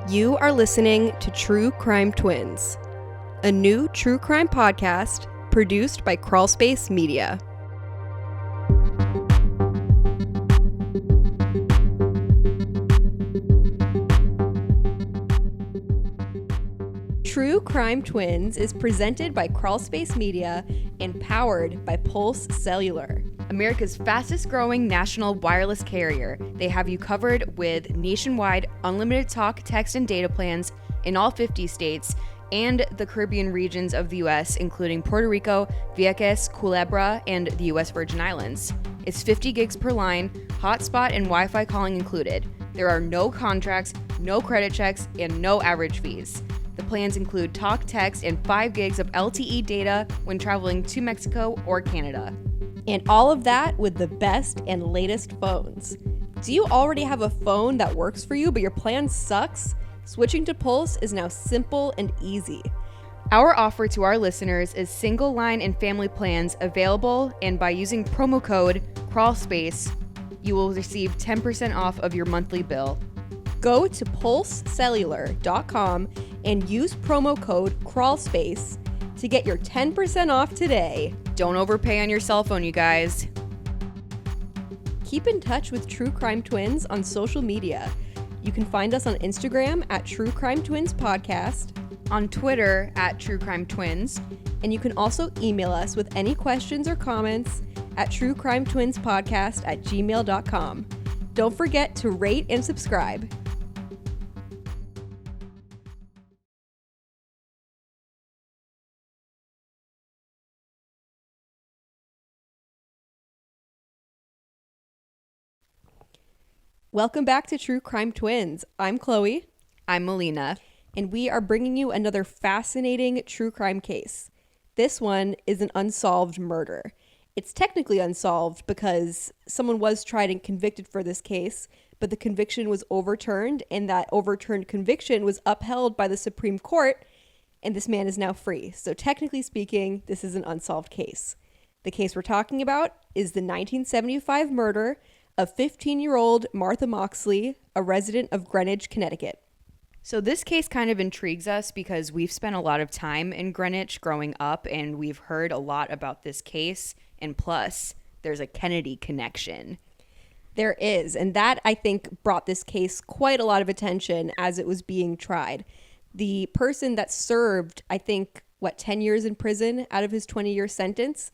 You are listening to True Crime Twins, a new true crime podcast produced by Crawlspace Media. True Crime Twins is presented by Crawlspace Media and powered by Pulse Cellular, America's fastest growing national wireless carrier. They have you covered with nationwide unlimited talk, text, and data plans in all 50 states and the Caribbean regions of the U.S., including Puerto Rico, Vieques, Culebra, and the U.S. Virgin Islands. It's 50 gigs per line, hotspot and Wi-Fi calling included. There are no contracts, no credit checks, and no average fees. The plans include talk, text, and 5 gigs of LTE data when traveling to Mexico or Canada. And all of that with the best and latest phones. Do you already have a phone that works for you, but your plan sucks? Switching to Pulse is now simple and easy. Our offer to our listeners is single line and family plans available, and by using promo code CRAWLSPACE, you will receive 10% off of your monthly bill. Go to pulsecellular.com and use promo code CRAWLSPACE to get your 10% off today. Don't overpay on your cell phone, you guys. Keep in touch with True Crime Twins on social media. You can find us on Instagram at True Crime Twins Podcast, on Twitter at True Crime Twins, and you can also email us with any questions or comments at truecrimetwinspodcast@gmail.com. Don't forget to rate and subscribe. Welcome back to True Crime Twins. I'm Chloe. I'm Melina. And we are bringing you another fascinating true crime case. This one is an unsolved murder. It's technically unsolved because someone was tried and convicted for this case, but the conviction was overturned, and that overturned conviction was upheld by the Supreme Court, and this man is now free. So technically speaking, this is an unsolved case. The case we're talking about is the 1975 murder of 15-year-old Martha Moxley, a resident of Greenwich, Connecticut. So this case kind of intrigues us because we've spent a lot of time in Greenwich growing up, and we've heard a lot about this case, and plus there's a Kennedy connection. There is, and that, I think, brought this case quite a lot of attention as it was being tried. The person that served, I think, 10 years in prison out of his 20-year sentence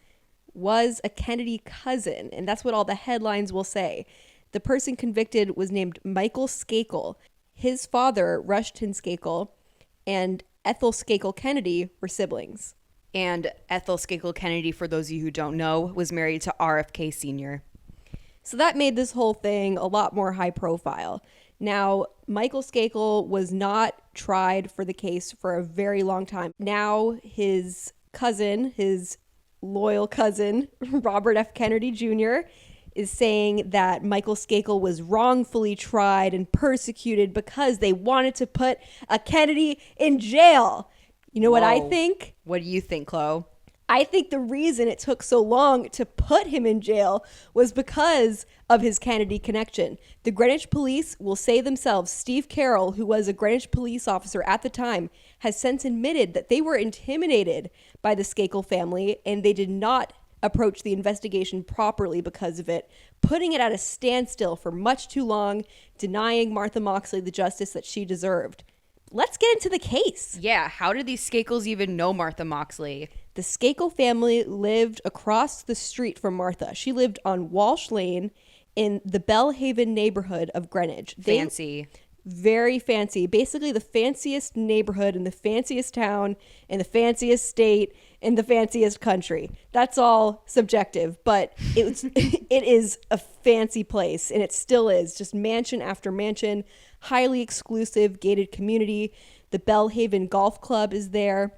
was a Kennedy cousin, and that's what all the headlines will say. The person convicted was named Michael Skakel. His father, Rushton Skakel, and Ethel Skakel Kennedy were siblings. And Ethel Skakel Kennedy, for those of you who don't know, was married to RFK Sr. So that made this whole thing a lot more high profile. Now, Michael Skakel was not tried for the case for a very long time. Now his cousin, his loyal cousin, Robert F. Kennedy Jr., is saying that Michael Skakel was wrongfully tried and persecuted because they wanted to put a Kennedy in jail. You know what I think? What do you think, Chloe? I think the reason it took so long to put him in jail was because of his Kennedy connection. The Greenwich police will say themselves, Steve Carroll, who was a Greenwich police officer at the time, has since admitted that they were intimidated by the Skakel family and they did not approach the investigation properly because of it, putting it at a standstill for much too long, denying Martha Moxley the justice that she deserved. Let's get into the case. Yeah, how did these Skakels even know Martha Moxley? The Skakel family lived across the street from Martha. She lived on Walsh Lane in the Bellhaven neighborhood of Greenwich. Fancy. Very fancy. Basically the fanciest neighborhood in the fanciest town in the fanciest state in the fanciest country. That's all subjective, but it is a fancy place, and it still is. Just mansion after mansion, highly exclusive gated community. The Bellhaven Golf Club is there.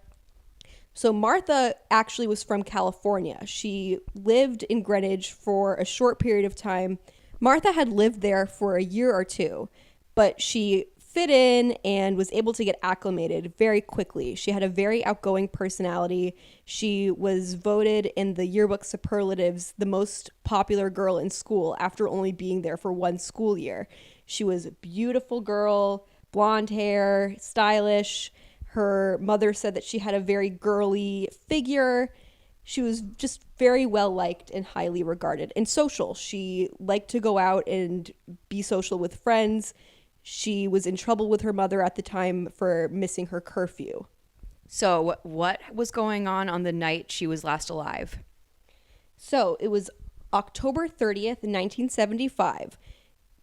So Martha actually was from California. She lived in Greenwich for a short period of time. Martha had lived there for a year or two, but she fit in and was able to get acclimated very quickly. She had a very outgoing personality. She was voted in the yearbook superlatives the most popular girl in school after only being there for one school year. She was a beautiful girl, blonde hair, stylish. Her mother said that she had a very girly figure. She was just very well liked and highly regarded and social. She liked to go out and be social with friends. She was in trouble with her mother at the time for missing her curfew. So what was going on the night she was last alive? So it was October 30th, 1975.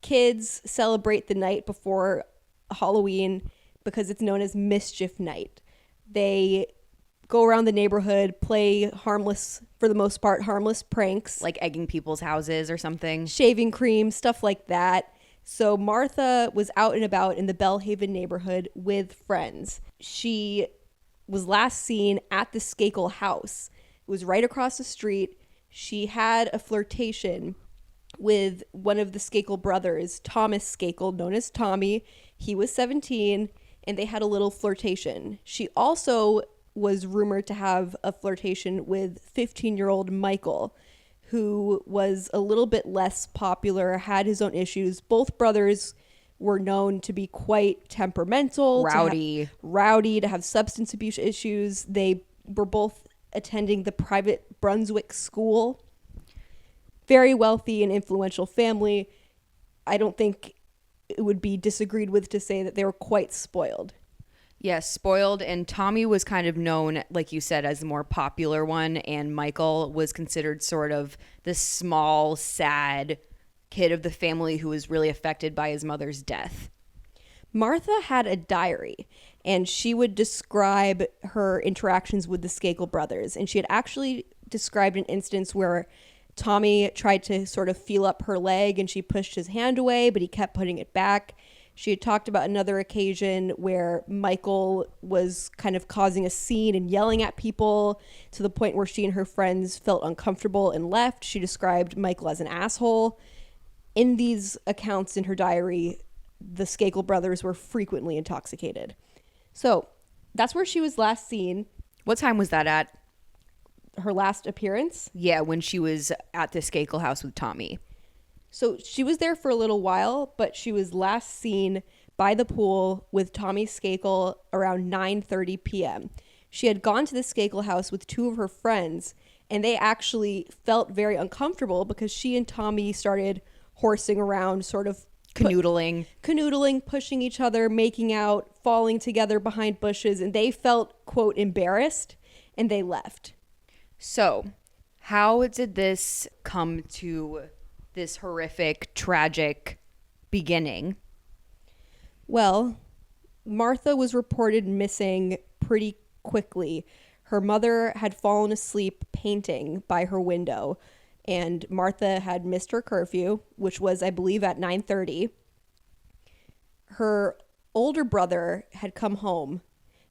Kids celebrate the night before Halloween because it's known as Mischief Night. They go around the neighborhood, play harmless, for the most part, harmless pranks. Like egging people's houses or something? Shaving cream, stuff like that. So Martha was out and about in the Bellhaven neighborhood with friends. She was last seen at the Skakel house. It was right across the street. She had a flirtation with one of the Skakel brothers, Thomas Skakel, known as Tommy. He was 17, and they had a little flirtation. She also was rumored to have a flirtation with 15-year-old Michael, who was a little bit less popular, had his own issues. Both brothers were known to be quite temperamental, rowdy, to have substance abuse issues. They were both attending the private Brunswick school. Very wealthy and influential family. I don't think it would be disagreed with to say that they were quite spoiled. Yes, spoiled. And Tommy was kind of known, like you said, as the more popular one. And Michael was considered sort of the small, sad kid of the family who was really affected by his mother's death. Martha had a diary, and she would describe her interactions with the Skakel brothers. And she had actually described an instance where Tommy tried to sort of feel up her leg, and she pushed his hand away, but he kept putting it back. She had talked about another occasion where Michael was kind of causing a scene and yelling at people to the point where she and her friends felt uncomfortable and left. She described Michael as an asshole. In these accounts in her diary, the Skakel brothers were frequently intoxicated. So that's where she was last seen. What time was that at? Her last appearance? Yeah, when she was at the Skakel house with Tommy. So she was there for a little while, but she was last seen by the pool with Tommy Skakel around 9:30 p.m. She had gone to the Skakel house with two of her friends, and they actually felt very uncomfortable because she and Tommy started horsing around, sort of Canoodling, pushing each other, making out, falling together behind bushes, and they felt, quote, embarrassed, and they left. So how did this come to this horrific, tragic beginning? Well, Martha was reported missing pretty quickly. Her mother had fallen asleep painting by her window, and Martha had missed her curfew, which was, I believe, at 9:30. Her older brother had come home,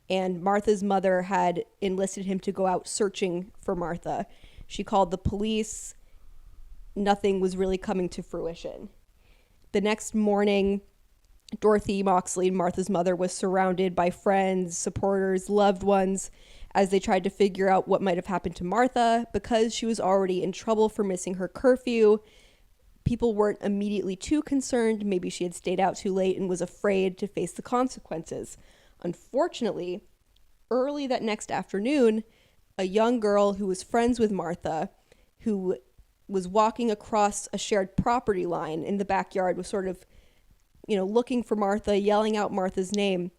and Martha's mother had enlisted him to go out searching for Martha. She called the police. Nothing was really coming to fruition. The next morning, Dorothy Moxley, Martha's mother, was surrounded by friends, supporters, loved ones as they tried to figure out what might have happened to Martha. Because she was already in trouble for missing her curfew, people weren't immediately too concerned. Maybe she had stayed out too late and was afraid to face the consequences. Unfortunately, early that next afternoon, a young girl who was friends with Martha, who was walking across a shared property line in the backyard, was sort of, looking for Martha, yelling out Martha's name,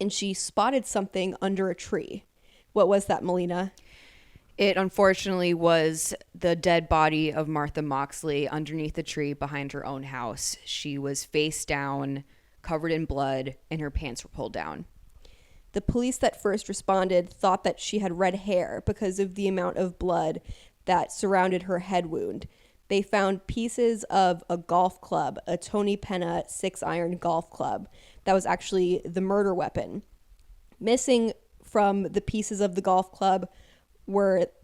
and she spotted something under a tree. What was that, Melina? It unfortunately was the dead body of Martha Moxley underneath the tree behind her own house. She was face down, covered in blood, and her pants were pulled down. The police that first responded thought that she had red hair because of the amount of blood that surrounded her head wound. They found pieces of a golf club, a Tony Penna 6-iron golf club. That was actually the murder weapon. Missing from the pieces of the golf club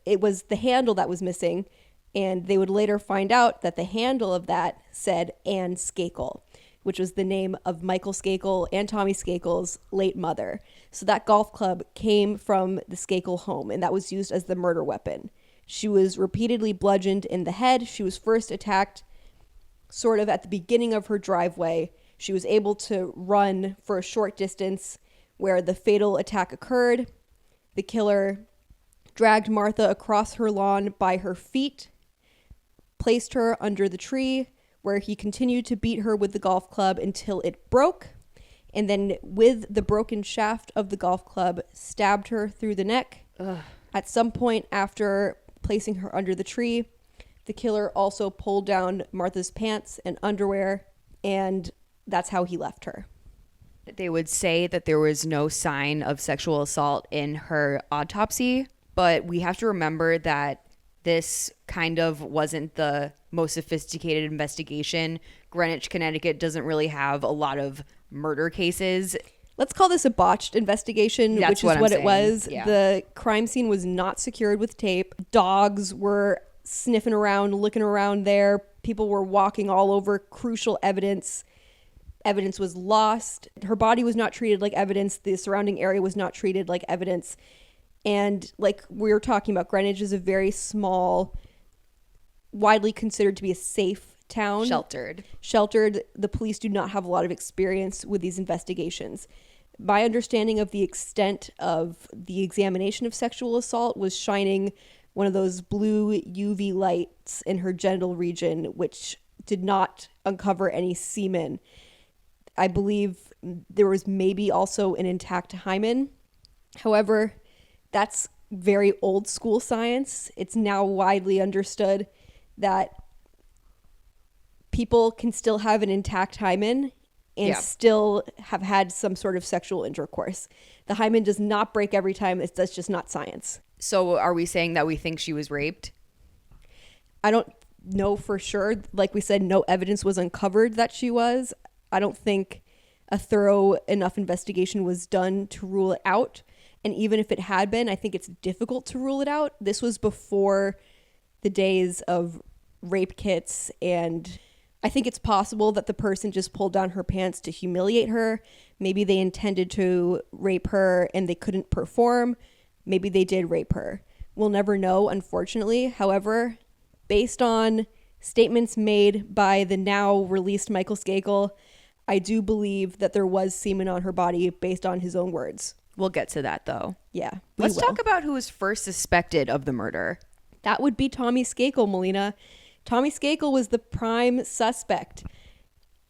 it was the handle that was missing, and they would later find out that the handle of that said Ann Skakel, which was the name of Michael Skakel and Tommy Skakel's late mother. So that golf club came from the Skakel home, and that was used as the murder weapon. She was repeatedly bludgeoned in the head. She was first attacked sort of at the beginning of her driveway. She was able to run for a short distance where the fatal attack occurred. The killer dragged Martha across her lawn by her feet, placed her under the tree, where he continued to beat her with the golf club until it broke, and then with the broken shaft of the golf club, stabbed her through the neck. Ugh. At some point after placing her under the tree, the killer also pulled down Martha's pants and underwear, and that's how he left her. They would say that there was no sign of sexual assault in her autopsy, but we have to remember that this kind of wasn't the most sophisticated investigation. Greenwich, Connecticut doesn't really have a lot of murder cases. Let's call this a botched investigation, which is what it was. Yeah. The crime scene was not secured with tape. Dogs were sniffing around, looking around there. People were walking all over crucial evidence. Evidence was lost. Her body was not treated like evidence. The surrounding area was not treated like evidence. And like we were talking about, Greenwich is a very small, widely considered to be a safe town. Sheltered. The police do not have a lot of experience with these investigations. My understanding of the extent of the examination of sexual assault was shining one of those blue UV lights in her genital region, which did not uncover any semen. I believe there was maybe also an intact hymen. However, that's very old school science. It's now widely understood that people can still have an intact hymen and still have had some sort of sexual intercourse. The hymen does not break every time. That's just not science. So are we saying that we think she was raped? I don't know for sure. Like we said, no evidence was uncovered that she was. I don't think a thorough enough investigation was done to rule it out. And even if it had been, I think it's difficult to rule it out. This was before the days of rape kits, and I think it's possible that the person just pulled down her pants to humiliate her. Maybe they intended to rape her and they couldn't perform. Maybe they did rape her. We'll never know, unfortunately. However, based on statements made by the now released Michael Skakel, I do believe that there was semen on her body based on his own words. We'll get to that, though. Yeah. Let's talk about who was first suspected of the murder. That would be Tommy Skakel, Melina. Tommy Skakel was the prime suspect.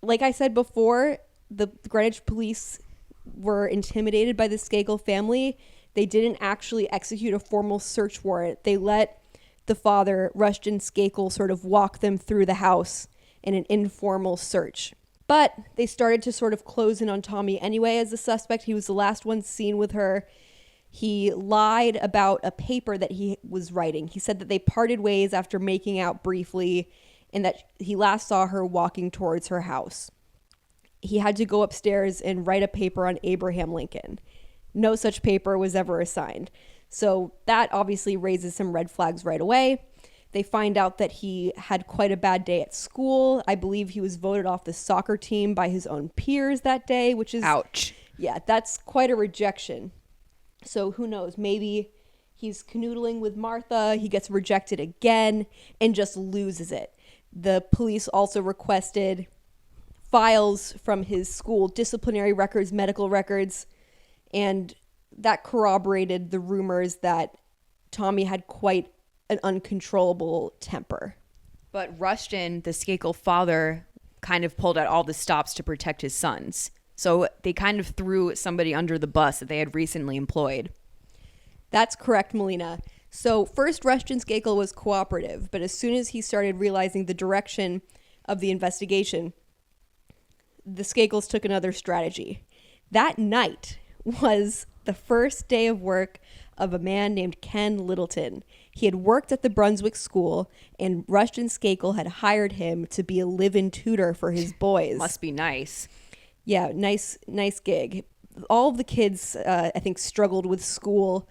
Like I said before, the Greenwich police were intimidated by the Skakel family. They didn't actually execute a formal search warrant. They let the father, Rushton Skakel, sort of walk them through the house in an informal search. But they started to sort of close in on Tommy anyway as the suspect. He was the last one seen with her. He lied about a paper that he was writing. He said that they parted ways after making out briefly and that he last saw her walking towards her house. He had to go upstairs and write a paper on Abraham Lincoln. No such paper was ever assigned. So that obviously raises some red flags right away. They find out that he had quite a bad day at school. I believe he was voted off the soccer team by his own peers that day, which is... Ouch. Yeah, that's quite a rejection. So who knows? Maybe he's canoodling with Martha, he gets rejected again, and just loses it. The police also requested files from his school, disciplinary records, medical records, and that corroborated the rumors that Tommy had quite an uncontrollable temper. But Rushton, the Skakel father, kind of pulled out all the stops to protect his sons. So they kind of threw somebody under the bus that they had recently employed. That's correct, Melina. So first, Rushton Skakel was cooperative, but as soon as he started realizing the direction of the investigation, the Skakels took another strategy. That night was the first day of work of a man named Ken Littleton. He had worked at the Brunswick school, and Rushton Skakel had hired him to be a live-in tutor for his boys. Must be nice. Yeah, nice gig. All of the kids, I think, struggled with school.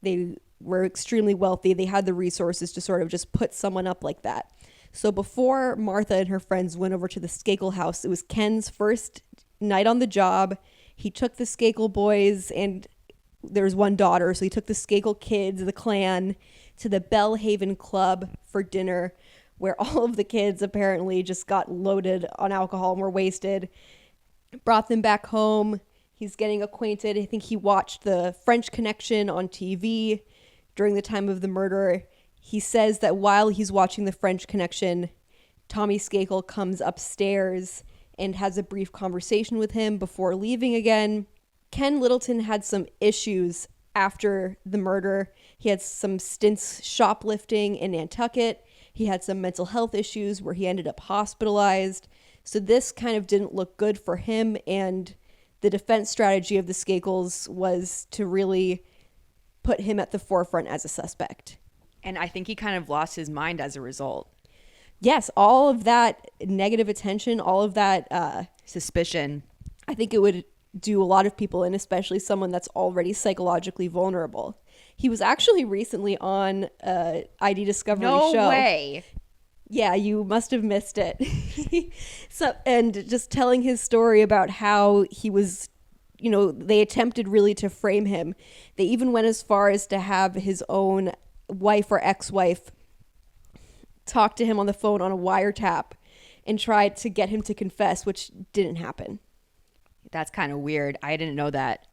They were extremely wealthy. They had the resources to sort of just put someone up like that. So before Martha and her friends went over to the Skakel house, it was Ken's first night on the job. He took the Skakel boys, and there's one daughter, so he took the Skakel kids, the clan, to the Bellhaven Club for dinner, where all of the kids apparently just got loaded on alcohol and were wasted. brought them back home. He's getting acquainted. I think he watched the French Connection on TV during the time of the murder. He says that while he's watching the French Connection, Tommy Skakel comes upstairs and has a brief conversation with him before leaving again. Ken Littleton had some issues after the murder. He had some stints shoplifting in Nantucket. He had some mental health issues where he ended up hospitalized. So this kind of didn't look good for him, and the defense strategy of the Skakels was to really put him at the forefront as a suspect. And I think he kind of lost his mind as a result. Yes, all of that negative attention, all of that suspicion. I think it would do a lot of people in, especially someone that's already psychologically vulnerable. He was actually recently on a ID Discovery show. No way. Yeah, you must have missed it. And just telling his story about how he was, they attempted really to frame him. They even went as far as to have his own wife or ex-wife talk to him on the phone on a wiretap and tried to get him to confess, which didn't happen. That's kind of weird. I didn't know that.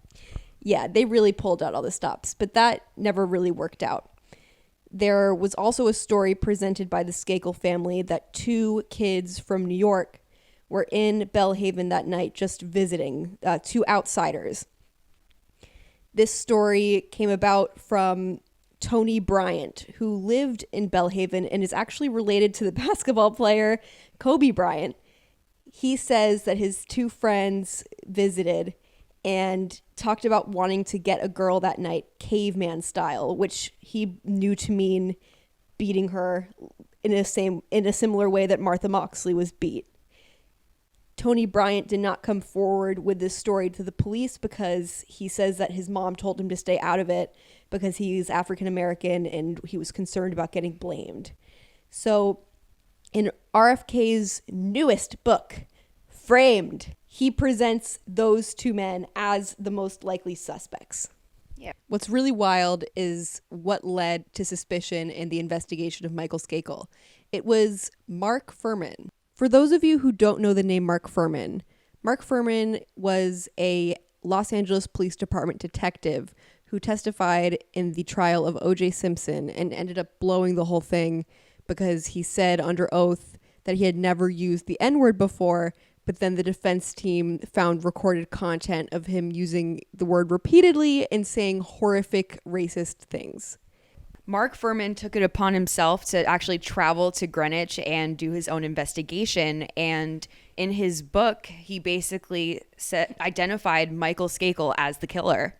Yeah, they really pulled out all the stops, but that never really worked out. There was also a story presented by the Skakel family that 2 kids from New York were in Belhaven that night just visiting, 2 outsiders. This story came about from Tony Bryant, who lived in Belhaven and is actually related to the basketball player Kobe Bryant. He says that his 2 friends visited and talked about wanting to get a girl that night caveman style, which he knew to mean beating her in a similar way that Martha Moxley was beat. Tony Bryant did not come forward with this story to the police because he says that his mom told him to stay out of it because he's African American and he was concerned about getting blamed. So in RFK's newest book, Framed, he presents those 2 men as the most likely suspects. Yeah. What's really wild is what led to suspicion in the investigation of Michael Skakel. It was Mark Fuhrman. For those of you who don't know the name Mark Fuhrman was a Los Angeles Police Department detective who testified in the trial of O.J. Simpson and ended up blowing the whole thing because he said under oath that he had never used the N-word before, but then the defense team found recorded content of him using the word repeatedly and saying horrific racist things. Mark Fuhrman took it upon himself to actually travel to Greenwich and do his own investigation. And in his book, he basically identified Michael Skakel as the killer.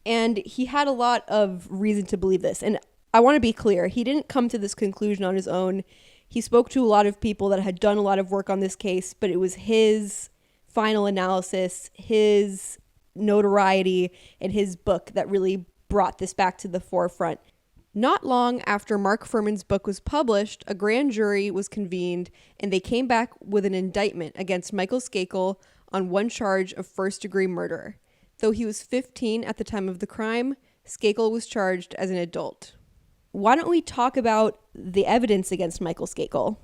And he had a lot of reason to believe this. And I want to be clear, he didn't come to this conclusion on his own. He spoke to a lot of people that had done a lot of work on this case, but it was his final analysis, his notoriety, and his book that really brought this back to the forefront. Not long after Mark Fuhrman's book was published, a grand jury was convened, and they came back with an indictment against Michael Skakel on 1 charge of first-degree murder. Though he was 15 at the time of the crime, Skakel was charged as an adult. Why don't we talk about the evidence against Michael Skakel?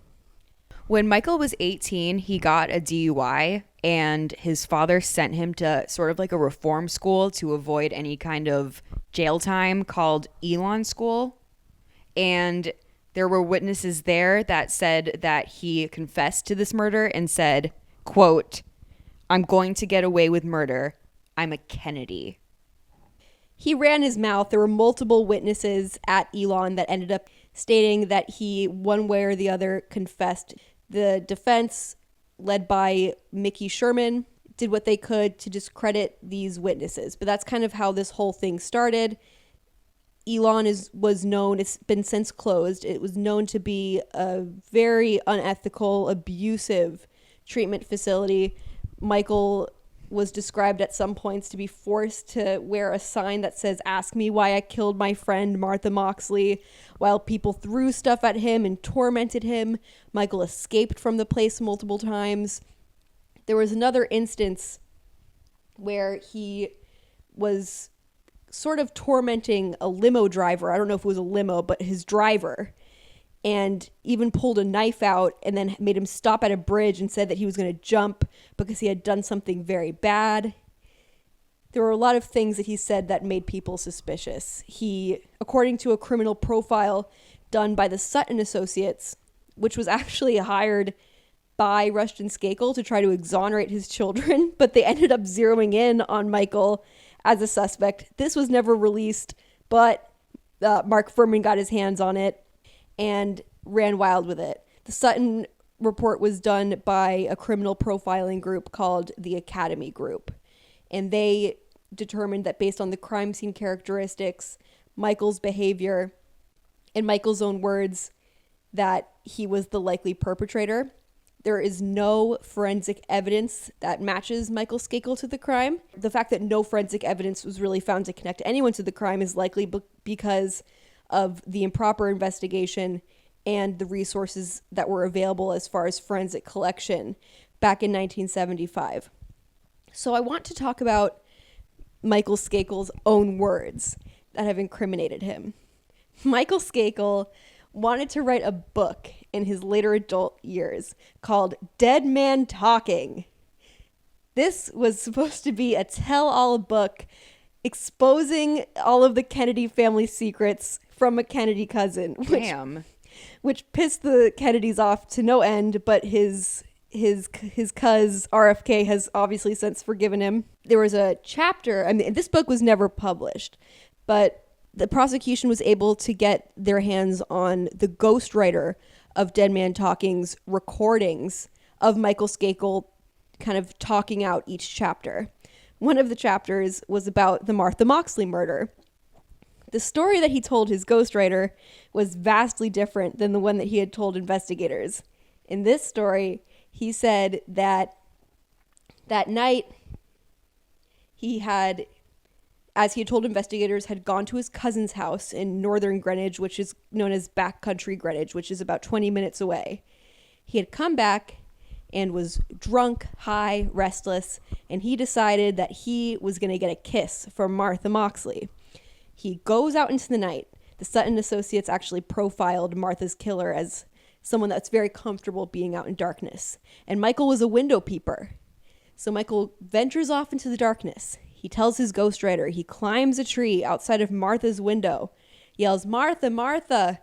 When Michael was 18, he got a DUI, and his father sent him to sort of like a reform school to avoid any kind of jail time called Elon School. And there were witnesses there that said that he confessed to this murder and said, quote, "I'm going to get away with murder. I'm a Kennedy." He ran his mouth. There were multiple witnesses at Elon that ended up stating that he, one way or the other, confessed. The defense, led by Mickey Sherman, did what they could to discredit these witnesses. But that's kind of how this whole thing started. Elon was known, it's been since closed, it was known to be a very unethical, abusive treatment facility. Michael was described at some points to be forced to wear a sign that says, "Ask me why I killed my friend Martha Moxley," while people threw stuff at him and tormented him. Michael escaped from the place multiple times. There was another instance where he was sort of tormenting a limo driver. I don't know if it was a limo, but his driver. and even pulled a knife out and then made him stop at a bridge and said that he was going to jump because he had done something very bad. There were a lot of things that he said that made people suspicious. He, according to a criminal profile done by the Sutton Associates, which was actually hired by Rushton Skakel to try to exonerate his children, but they ended up zeroing in on Michael as a suspect. This was never released, but Mark Fuhrman got his hands on it and ran wild with it. The Sutton report was done by a criminal profiling group called the Academy Group, and they determined that based on the crime scene characteristics, Michael's behavior, and Michael's own words, that he was the likely perpetrator. There is no forensic evidence that matches Michael Skakel to the crime. The fact that no forensic evidence was really found to connect anyone to the crime is likely because of the improper investigation and the resources that were available as far as forensic collection back in 1975. So I want to talk about Michael Skakel's own words that have incriminated him. Michael Skakel wanted to write a book in his later adult years called Dead Man Talking. This was supposed to be a tell-all book exposing all of the Kennedy family secrets from a Kennedy cousin. Which pissed the Kennedys off to no end, but his cuz RFK has obviously since forgiven him. There was a chapter, I mean, this book was never published, but the prosecution was able to get their hands on the ghostwriter of Dead Man Talking's recordings of Michael Skakel kind of talking out each chapter. One of the chapters was about the Martha Moxley murder. The story that he told his ghostwriter was vastly different than the one that he had told investigators. In this story, he said that that night he had, as he had told investigators, had gone to his cousin's house in northern Greenwich, which is known as backcountry Greenwich, which is about 20 minutes away. He had come back and was drunk, high, restless, and he decided that he was going to get a kiss from Martha Moxley. He goes out into the night. The Sutton Associates actually profiled Martha's killer as someone that's very comfortable being out in darkness. And Michael was a window peeper. So Michael ventures off into the darkness. He tells his ghostwriter, he climbs a tree outside of Martha's window, yells, "Martha, Martha!"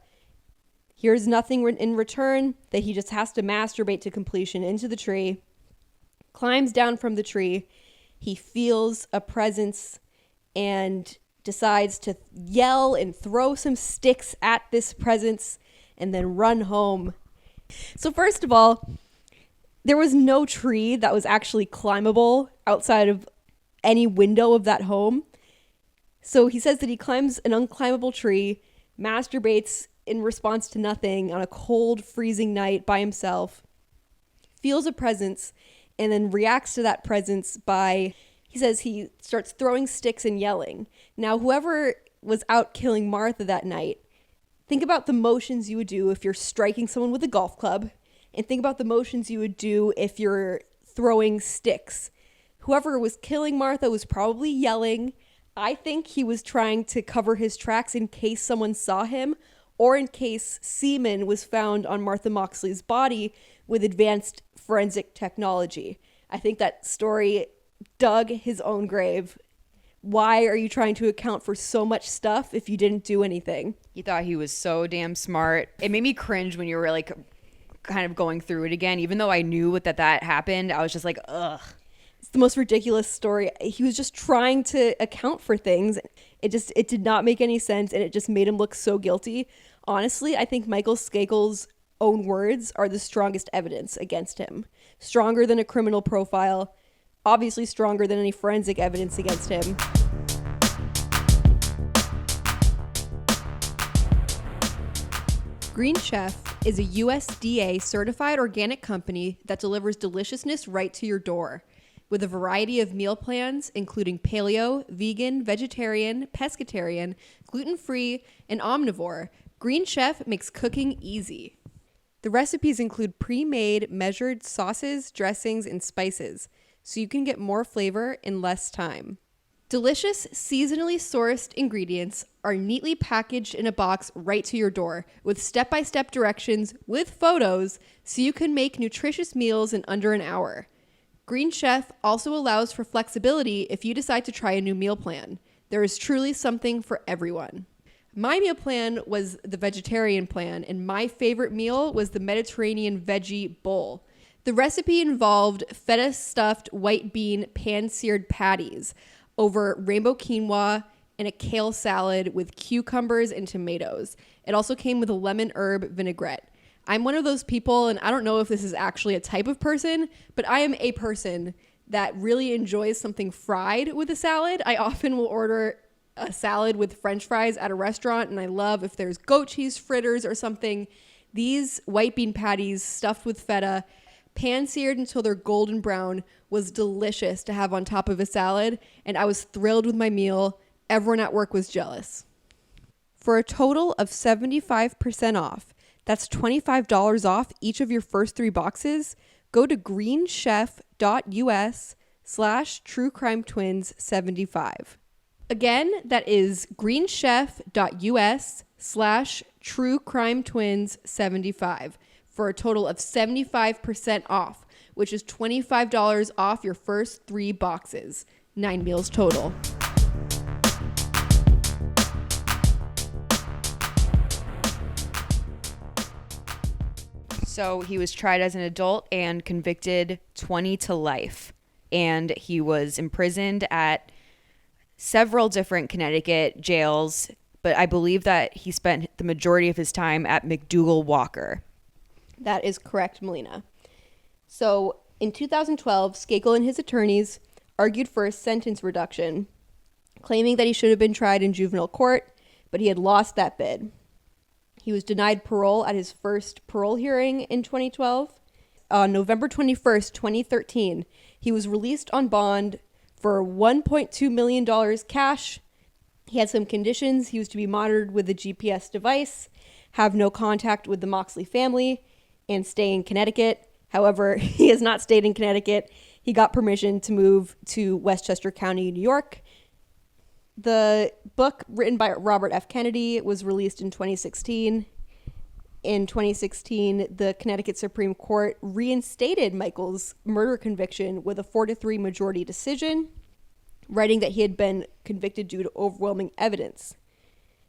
Hears nothing in return, that he just has to masturbate to completion into the tree, climbs down from the tree, he feels a presence and decides to yell and throw some sticks at this presence and then run home. So first of all, there was no tree that was actually climbable outside of any window of that home. So he says that he climbs an unclimbable tree, masturbates in response to nothing on a cold, freezing night by himself, feels a presence, and then reacts to that presence by, he says he starts throwing sticks and yelling. Now, whoever was out killing Martha that night, think about the motions you would do if you're striking someone with a golf club, and think about the motions you would do if you're throwing sticks. Whoever was killing Martha was probably yelling. I think he was trying to cover his tracks in case someone saw him, or in case semen was found on Martha Moxley's body with advanced forensic technology. I think that story dug his own grave. Why are you trying to account for so much stuff if you didn't do anything? He thought he was so damn smart. It made me cringe when you were like kind of going through it again. Even though I knew that happened, I was just like, ugh. It's the most ridiculous story. He was just trying to account for things. It did not make any sense, and it just made him look so guilty. Honestly, I think Michael Skakel's own words are the strongest evidence against him. Stronger than a criminal profile, obviously stronger than any forensic evidence against him. Green Chef is a USDA certified organic company that delivers deliciousness right to your door. With a variety of meal plans, including paleo, vegan, vegetarian, pescatarian, gluten-free, and omnivore, Green Chef makes cooking easy. The recipes include pre-made, measured sauces, dressings, and spices, so you can get more flavor in less time. Delicious, seasonally sourced ingredients are neatly packaged in a box right to your door with step-by-step directions with photos so you can make nutritious meals in under an hour. Green Chef also allows for flexibility if you decide to try a new meal plan. There is truly something for everyone. My meal plan was the vegetarian plan, and my favorite meal was the Mediterranean veggie bowl. The recipe involved feta-stuffed white bean pan-seared patties over rainbow quinoa and a kale salad with cucumbers and tomatoes. It also came with a lemon herb vinaigrette. I'm one of those people, and I don't know if this is actually a type of person, but I am a person that really enjoys something fried with a salad. I often will order a salad with French fries at a restaurant, and I love if there's goat cheese fritters or something. These white bean patties stuffed with feta, pan-seared until they're golden brown, was delicious to have on top of a salad, and I was thrilled with my meal. Everyone at work was jealous. For a total of 75% off, that's $25 off each of your first 3 boxes, go to greenchef.us/truecrimetwins75. Again, that is greenchef.us/truecrimetwins75 for a total of 75% off, which is $25 off your first 3 boxes. 9 meals total. So he was tried as an adult and convicted 20 to life. And he was imprisoned at several different Connecticut jails, but I believe that he spent the majority of his time at McDougal Walker. That is correct, Melina. So in 2012, Skakel and his attorneys argued for a sentence reduction, claiming that he should have been tried in juvenile court, but he had lost that bid. He was denied parole at his first parole hearing in 2012. On November 21st, 2013, he was released on bond for $1.2 million cash. He had some conditions. He was to be monitored with a GPS device, have no contact with the Moxley family, and stay in Connecticut. However, he has not stayed in Connecticut. He got permission to move to Westchester County, New York. The book, written by Robert F. Kennedy, was released in 2016. In 2016, the Connecticut Supreme Court reinstated Michael's murder conviction with a 4-3 majority decision, writing that he had been convicted due to overwhelming evidence.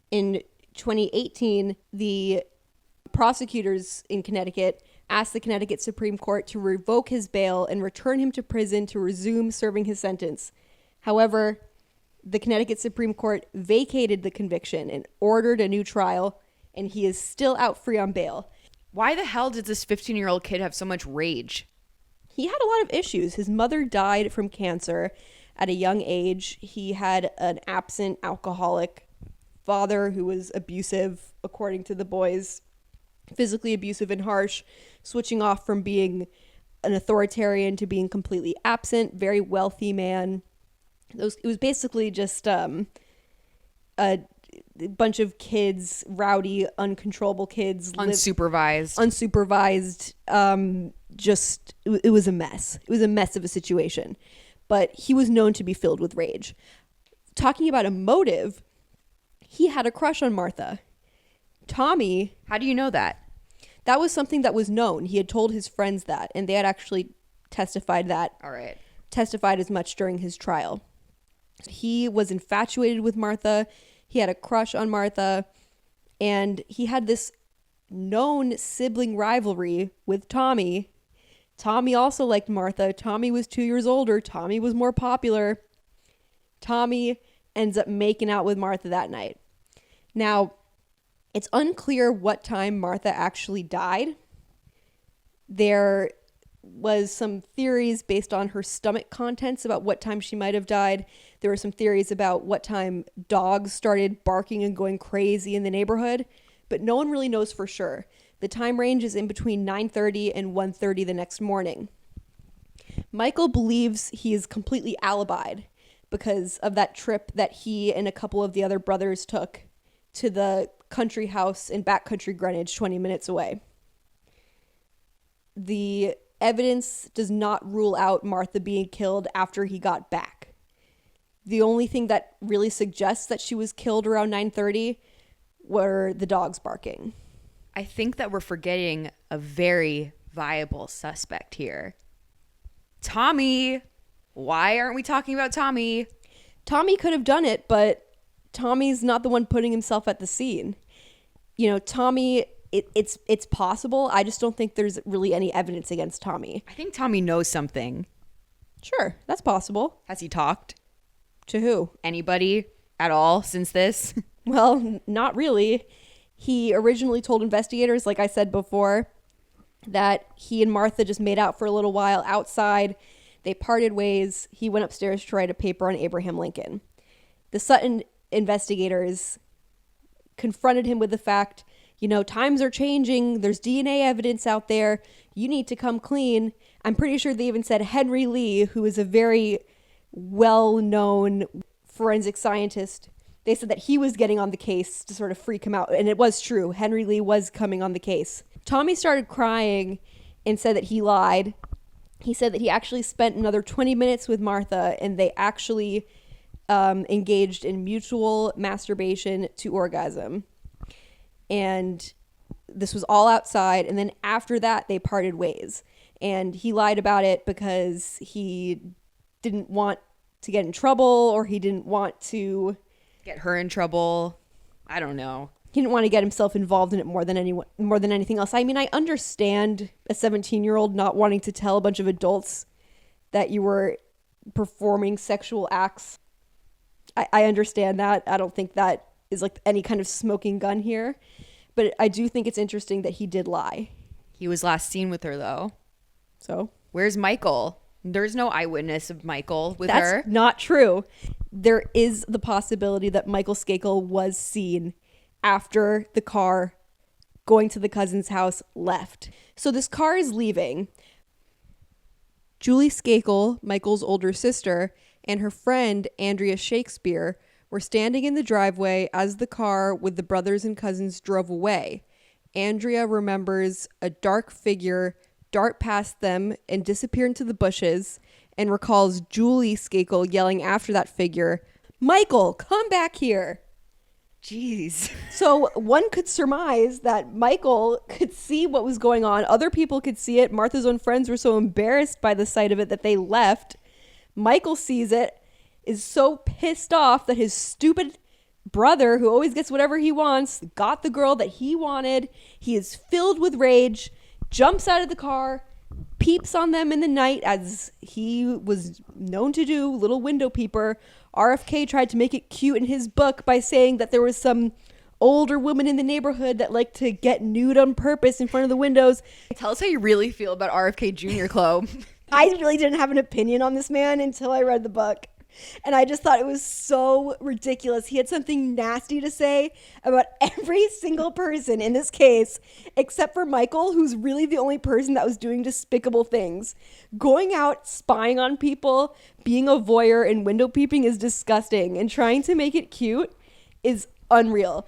In 2018, the prosecutors in Connecticut asked the Connecticut Supreme Court to revoke his bail and return him to prison to resume serving his sentence. However, the Connecticut Supreme Court vacated the conviction and ordered a new trial, and he is still out free on bail. Why the hell did this 15-year-old kid have so much rage? He had a lot of issues. His mother died from cancer at a young age. He had an absent alcoholic father who was abusive, according to the boys, physically abusive and harsh, switching off from being an authoritarian to being completely absent, very wealthy man. It was basically just a bunch of kids, rowdy, uncontrollable kids. Unsupervised. It was a mess. It was a mess of a situation. But he was known to be filled with rage. Talking about a motive, he had a crush on Martha. Tommy... How do you know that? That was something that was known. He had told his friends that, and they had actually testified as much during his trial. He was infatuated with Martha. He had a crush on Martha, and he had this known sibling rivalry with Tommy. Tommy also liked Martha. Tommy was 2 years older. Tommy was more popular. Tommy ends up making out with Martha that night. Now, it's unclear what time Martha actually died. There was some theories based on her stomach contents about what time she might have died. There were some theories about what time dogs started barking and going crazy in the neighborhood, but no one really knows for sure. The time range is in between 9:30 and 1:30 the next morning. Michael believes he is completely alibied because of that trip that he and a couple of the other brothers took to the country house in backcountry Greenwich, 20 minutes away. The evidence does not rule out Martha being killed after he got back. The only thing that really suggests that she was killed around 9:30 were the dogs barking. I think that we're forgetting a very viable suspect here. Tommy. Why aren't we talking about Tommy? Tommy could have done it, but Tommy's not the one putting himself at the scene. You know, Tommy, it's possible. I just don't think there's really any evidence against Tommy. I think Tommy knows something. Sure, that's possible. Has he talked? To who? Anybody at all since this? Well, not really. He originally told investigators, like I said before, that he and Martha just made out for a little while outside. They parted ways. He went upstairs to write a paper on Abraham Lincoln. The Sutton investigators confronted him with the fact, you know, times are changing. There's DNA evidence out there. You need to come clean. I'm pretty sure they even said Henry Lee, who is a very well-known forensic scientist. They said that he was getting on the case to sort of freak him out. And it was true. Henry Lee was coming on the case. Tommy started crying and said that he lied. He said that he actually spent another 20 minutes with Martha, and they actually engaged in mutual masturbation to orgasm. And this was all outside. And then after that, they parted ways. And he lied about it because he didn't want to get in trouble, or he didn't want to Get her in trouble. I don't know. He didn't want to get himself involved in it more than anything else. I mean, I understand a 17-year-old not wanting to tell a bunch of adults that you were performing sexual acts. I understand that. I don't think that is like any kind of smoking gun here. But I do think it's interesting that he did lie. He was last seen with her, though. So? Where's Michael? There's no eyewitness of Michael with her. That's not true. There is the possibility that Michael Skakel was seen after the car going to the cousin's house left. So this car is leaving. Julie Skakel, Michael's older sister, and her friend Andrea Shakespeare were standing in the driveway as the car with the brothers and cousins drove away. Andrea remembers a dark figure dart past them and disappear into the bushes, and recalls Julie Skakel yelling after that figure, "Michael, come back here." Jeez. So one could surmise that Michael could see what was going on. Other people could see it. Martha's own friends were so embarrassed by the sight of it that they left. Michael sees it, is so pissed off that his stupid brother, who always gets whatever he wants, got the girl that he wanted. He is filled with rage, jumps out of the car, peeps on them in the night, as he was known to do, little window peeper. RFK tried to make it cute in his book by saying that there was some older woman in the neighborhood that liked to get nude on purpose in front of the windows. Tell us how you really feel about RFK Jr., Chloe. I really didn't have an opinion on this man until I read the book. And I just thought it was so ridiculous. He had something nasty to say about every single person in this case, except for Michael, who's really the only person that was doing despicable things. Going out, spying on people, being a voyeur, and window peeping is disgusting. And trying to make it cute is unreal.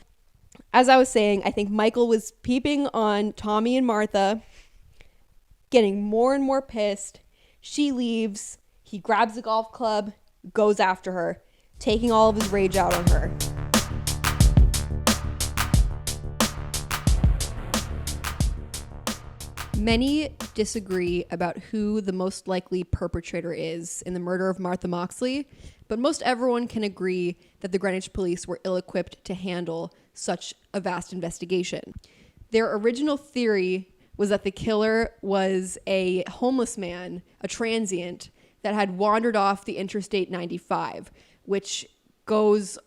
As I was saying, I think Michael was peeping on Tommy and Martha, getting more and more pissed. She leaves. He grabs a golf club, goes after her, taking all of his rage out on her. Many disagree about who the most likely perpetrator is in the murder of Martha Moxley, but most everyone can agree that the Greenwich police were ill-equipped to handle such a vast investigation. Their original theory was that the killer was a homeless man, a transient, that had wandered off the Interstate 95, which goes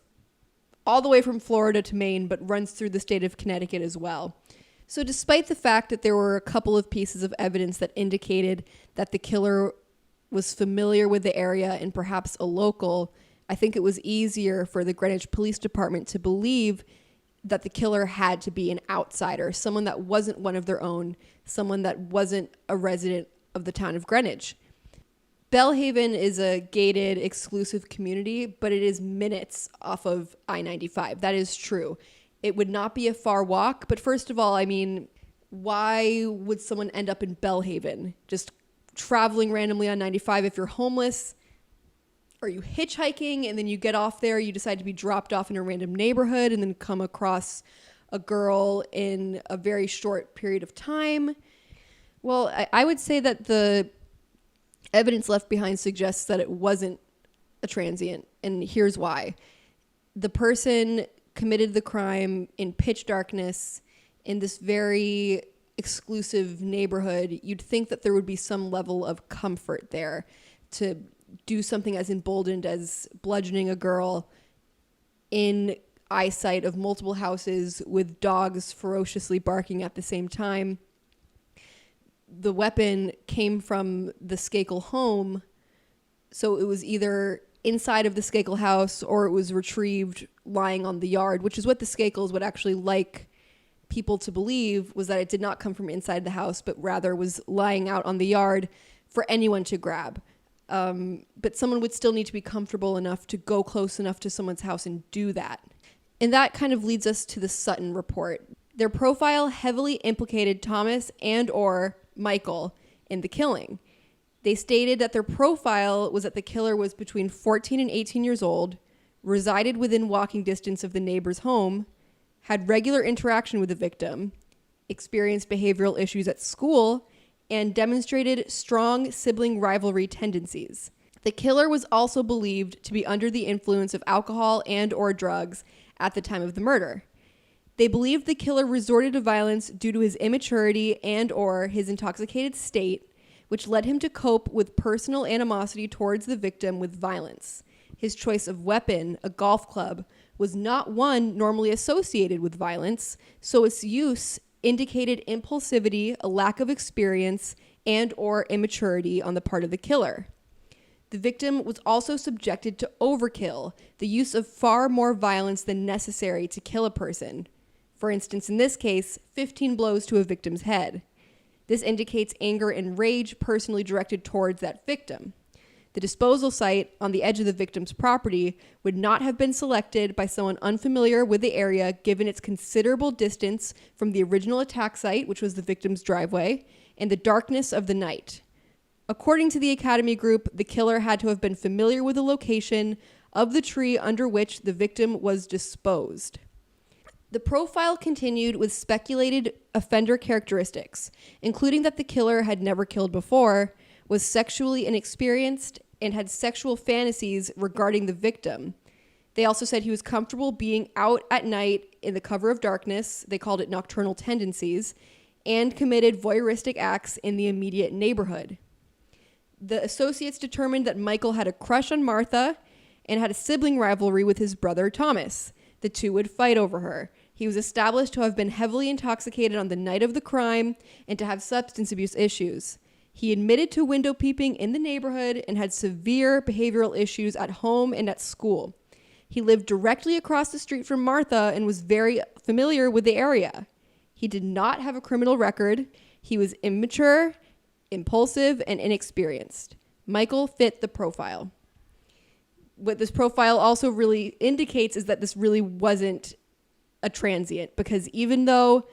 all the way from Florida to Maine, but runs through the state of Connecticut as well. So despite the fact that there were a couple of pieces of evidence that indicated that the killer was familiar with the area and perhaps a local, I think it was easier for the Greenwich Police Department to believe that the killer had to be an outsider, someone that wasn't one of their own, someone that wasn't a resident of the town of Greenwich. Bellhaven is a gated, exclusive community, but it is minutes off of I-95. That is true. It would not be a far walk, but first of all, I mean, why would someone end up in Bellhaven? Just traveling randomly on 95 if you're homeless? Are you hitchhiking and then you get off there, you decide to be dropped off in a random neighborhood and then come across a girl in a very short period of time? Well, I would say that the evidence left behind suggests that it wasn't a transient, and here's why. The person committed the crime in pitch darkness in this very exclusive neighborhood. You'd think that there would be some level of comfort there to do something as emboldened as bludgeoning a girl in eyesight of multiple houses with dogs ferociously barking at the same time. The weapon came from the Skakel home, so it was either inside of the Skakel house or it was retrieved lying on the yard, which is what the Skakels would actually like people to believe, was that it did not come from inside the house, but rather was lying out on the yard for anyone to grab. But someone would still need to be comfortable enough to go close enough to someone's house and do that. And that kind of leads us to the Sutton report. Their profile heavily implicated Thomas and or Michael in the killing. They stated that their profile was that the killer was between 14 and 18 years old, resided within walking distance of the neighbor's home, had regular interaction with the victim, experienced behavioral issues at school, and demonstrated strong sibling rivalry tendencies. The killer was also believed to be under the influence of alcohol and or drugs at the time of the murder. They believed the killer resorted to violence due to his immaturity and or his intoxicated state, which led him to cope with personal animosity towards the victim with violence. His choice of weapon, a golf club, was not one normally associated with violence, so its use indicated impulsivity, a lack of experience, and or immaturity on the part of the killer. The victim was also subjected to overkill, the use of far more violence than necessary to kill a person. For instance, in this case, 15 blows to a victim's head. This indicates anger and rage personally directed towards that victim. The disposal site on the edge of the victim's property would not have been selected by someone unfamiliar with the area given its considerable distance from the original attack site, which was the victim's driveway, and the darkness of the night. According to the Academy Group, the killer had to have been familiar with the location of the tree under which the victim was disposed. The profile continued with speculated offender characteristics, including that the killer had never killed before, was sexually inexperienced, and had sexual fantasies regarding the victim. They also said he was comfortable being out at night in the cover of darkness, they called it nocturnal tendencies, and committed voyeuristic acts in the immediate neighborhood. The associates determined that Michael had a crush on Martha and had a sibling rivalry with his brother Thomas. The two would fight over her. He was established to have been heavily intoxicated on the night of the crime and to have substance abuse issues. He admitted to window peeping in the neighborhood and had severe behavioral issues at home and at school. He lived directly across the street from Martha and was very familiar with the area. He did not have a criminal record. He was immature, impulsive, and inexperienced. Michael fit the profile. What this profile also really indicates is that this really wasn't a transient, because even though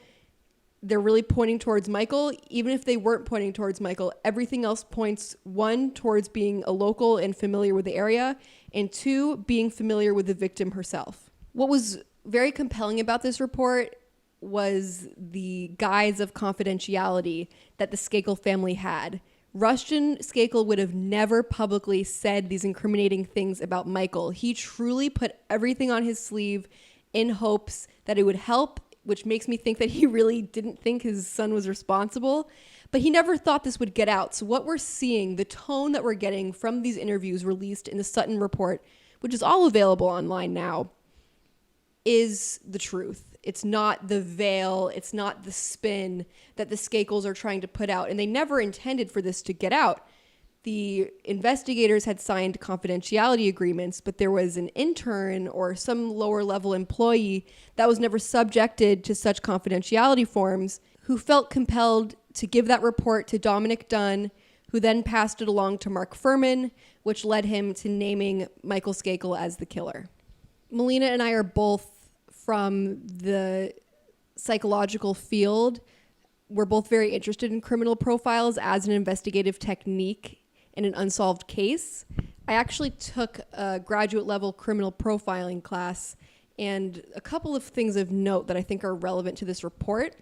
they're really pointing towards Michael, even if they weren't pointing towards Michael, everything else points, one, towards being a local and familiar with the area, and two, being familiar with the victim herself. What was very compelling about this report was the guise of confidentiality that the Skakel family had. Rushton Skakel would have never publicly said these incriminating things about Michael. He truly put everything on his sleeve in hopes that it would help, which makes me think that he really didn't think his son was responsible, but he never thought this would get out. So what we're seeing, the tone that we're getting from these interviews released in the Sutton report, which is all available online now, is the truth. It's not the veil, it's not the spin that the Skakels are trying to put out, and they never intended for this to get out. The investigators had signed confidentiality agreements, but there was an intern or some lower level employee that was never subjected to such confidentiality forms who felt compelled to give that report to Dominic Dunn, who then passed it along to Mark Fuhrman, which led him to naming Michael Skakel as the killer. Melina and I are both from the psychological field. We're both very interested in criminal profiles as an investigative technique in an unsolved case. I actually took a graduate level criminal profiling class, and a couple of things of note that I think are relevant to this report.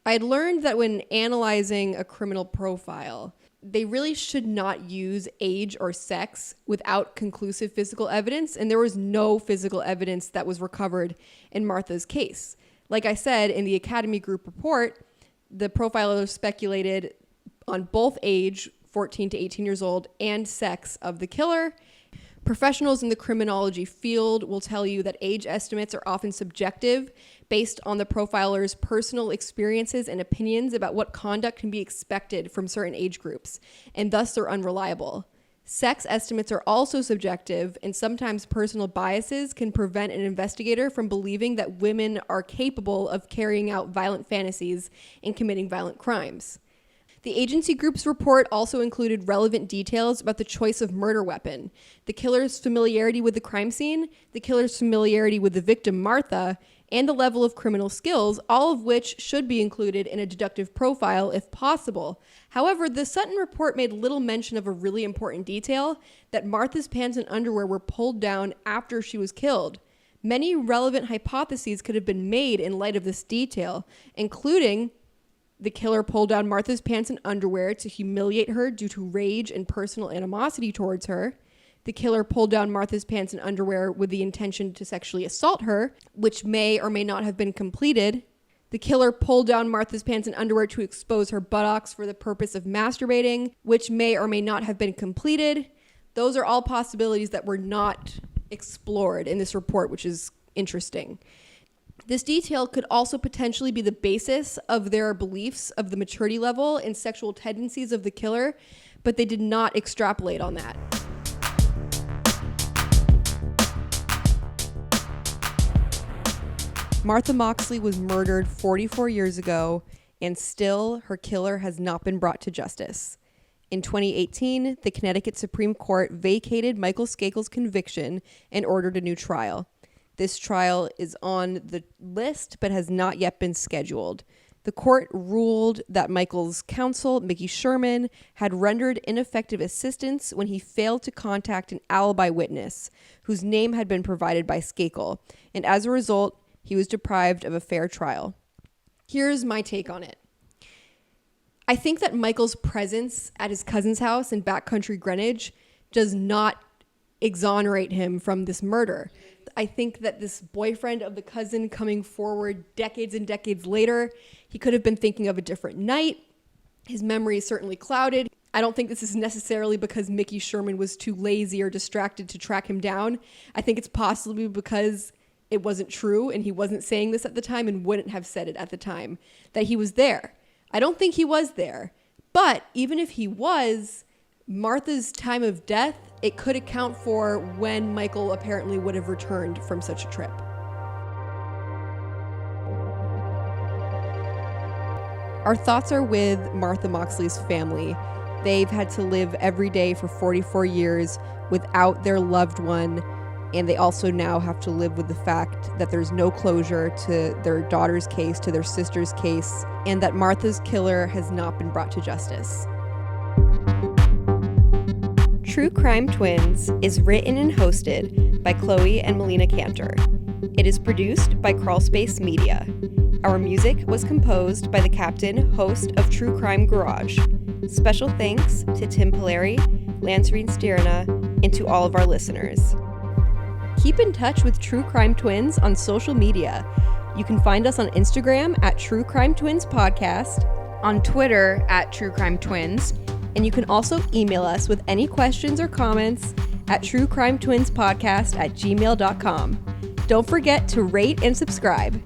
I had learned that when analyzing a criminal profile, they really should not use age or sex without conclusive physical evidence, and there was no physical evidence that was recovered in Martha's case. Like I said, in the Academy Group report, the profiler speculated on both age, 14 to 18 years old, and sex of the killer. Professionals in the criminology field will tell you that age estimates are often subjective based on the profiler's personal experiences and opinions about what conduct can be expected from certain age groups, and thus they're unreliable. Sex estimates are also subjective, and sometimes personal biases can prevent an investigator from believing that women are capable of carrying out violent fantasies and committing violent crimes. The agency group's report also included relevant details about the choice of murder weapon, the killer's familiarity with the crime scene, the killer's familiarity with the victim, Martha, and the level of criminal skills, all of which should be included in a deductive profile if possible. However, the Sutton report made little mention of a really important detail, that Martha's pants and underwear were pulled down after she was killed. Many relevant hypotheses could have been made in light of this detail, including the killer pulled down Martha's pants and underwear to humiliate her due to rage and personal animosity towards her. The killer pulled down Martha's pants and underwear with the intention to sexually assault her, which may or may not have been completed. The killer pulled down Martha's pants and underwear to expose her buttocks for the purpose of masturbating, which may or may not have been completed. Those are all possibilities that were not explored in this report, which is interesting. This detail could also potentially be the basis of their beliefs of the maturity level and sexual tendencies of the killer, but they did not extrapolate on that. Martha Moxley was murdered 44 years ago, and still her killer has not been brought to justice. In 2018, the Connecticut Supreme Court vacated Michael Skakel's conviction and ordered a new trial. This trial is on the list but has not yet been scheduled. The court ruled that Michael's counsel, Mickey Sherman, had rendered ineffective assistance when he failed to contact an alibi witness whose name had been provided by Skakel, and as a result, he was deprived of a fair trial. Here's my take on it. I think that Michael's presence at his cousin's house in backcountry Greenwich does not exonerate him from this murder. I think that this boyfriend of the cousin coming forward decades and decades later, he could have been thinking of a different night. His memory is certainly clouded. I don't think this is necessarily because Mickey Sherman was too lazy or distracted to track him down. I think it's possibly because it wasn't true and he wasn't saying this at the time and wouldn't have said it at the time, that he was there. I don't think he was there. But even if he was, Martha's time of death, it could account for when Michael apparently would have returned from such a trip. Our thoughts are with Martha Moxley's family. They've had to live every day for 44 years without their loved one, and they also now have to live with the fact that there's no closure to their daughter's case, to their sister's case, and that Martha's killer has not been brought to justice. True Crime Twins is written and hosted by Chloe and Melina Canter. It is produced by Crawlspace Media. Our music was composed by the captain, host of True Crime Garage. Special thanks to Tim Polari, Lancerine Stirna, and to all of our listeners. Keep in touch with True Crime Twins on social media. You can find us on Instagram at True Crime Twins Podcast, on Twitter at True Crime Twins, and you can also email us with any questions or comments at truecrimetwinspodcast@gmail.com. Don't forget to rate and subscribe.